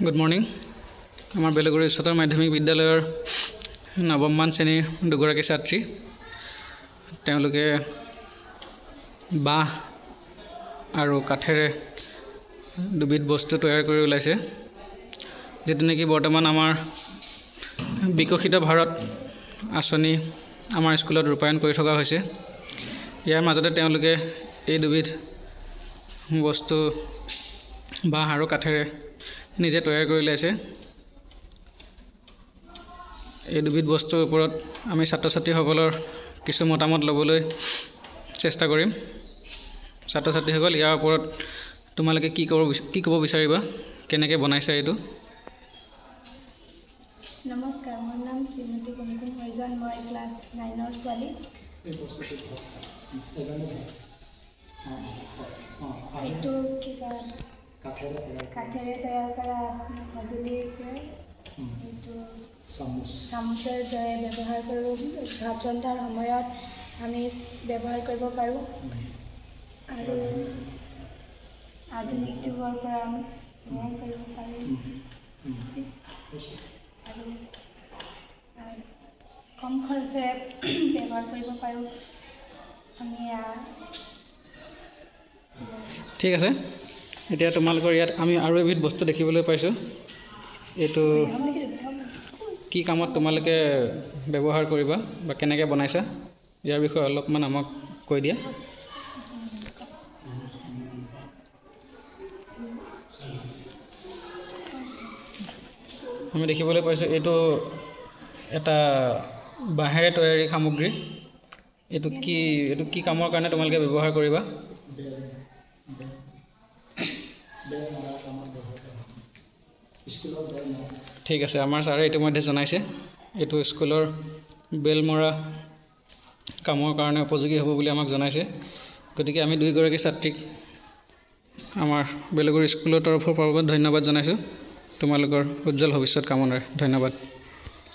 Good morning. আমাৰ বেলগুৰি উচ্চতৰ মাধ্যমিক বিদ্যালয়ৰ নৱমমান শ্ৰেণীৰ দুগৰাকী ছাত্ৰী, তেওঁলোকে বাঁহ আৰু কাঠেৰে দুবিধ বস্তু তৈয়াৰ কৰি ওলাইছে, যিটো নেকি বৰ্তমান আমাৰ বিকশিত ভাৰত আঁচনি আমাৰ স্কুলত ৰূপায়ণ কৰি থকা হৈছে। ইয়াৰ মাজতে তেওঁলোকে এই দুবিধ বস্তু বাঁহ আৰু কাঠেৰে নিজে তৈয়াৰ কৰি ওলাইছে। এই দুবিধ বস্তুৰ ওপৰত আমি ছাত্ৰ ছাত্ৰীসকলৰ কিছু মতামত ল'বলৈ চেষ্টা কৰিম। ছাত্ৰ ছাত্ৰীসকল, ইয়াৰ ওপৰত তোমালোকে কি ক'ব বিচাৰিবা? কেনেকৈ বনাইছা এইটো? নমস্কাৰ, মোৰ নাম শ্ৰীমতী কুমকুম হৰিজন। মই ক্লাছ 9ৰ ছোৱালী। এইটো কিবা কাঠেৰে তৈয়াৰ কৰা সঁজুলি, এইটো চামুচৰ দৰে ব্যৱহাৰ কৰোঁ। ভাত ৰন্ধাৰ সময়ত আমি ব্যৱহাৰ কৰিব পাৰোঁ আৰু আধুনিক যুগৰ পৰা আমি ব্যৱহাৰ কৰিব পাৰোঁ আৰু কম খৰচেৰে ব্যৱহাৰ কৰিব পাৰোঁ আমি। ঠিক আছে, এতিয়া তোমালোকৰ ইয়াত আমি আৰু এবিধ বস্তু দেখিবলৈ পাইছোঁ। এইটো কি কামত তোমালোকে ব্যৱহাৰ কৰিবা বা কেনেকৈ বনাইছা, ইয়াৰ বিষয়ে অলপমান আমাক কৈ দিয়া। আমি দেখিবলৈ পাইছোঁ এইটো এটা বাঁহেৰে তৈয়াৰী সামগ্ৰী। এইটো কি কামৰ কাৰণে তোমালোকে ব্যৱহাৰ কৰিবা? ঠিক আছে, আমাৰ ছাৰে ইতিমধ্যে জনাইছে এইটো স্কুলৰ বেল মৰা কামৰ কাৰণে উপযোগী হ'ব বুলি আমাক জনাইছে। গতিকে আমি দুয়োগৰাকী ছাত্ৰীক আমাৰ বেলগুৰি স্কুলৰ তৰফৰ পৰা ধন্যবাদ জনাইছোঁ। তোমালোকৰ উজ্জ্বল ভৱিষ্যত কামনাৰে ধন্যবাদ।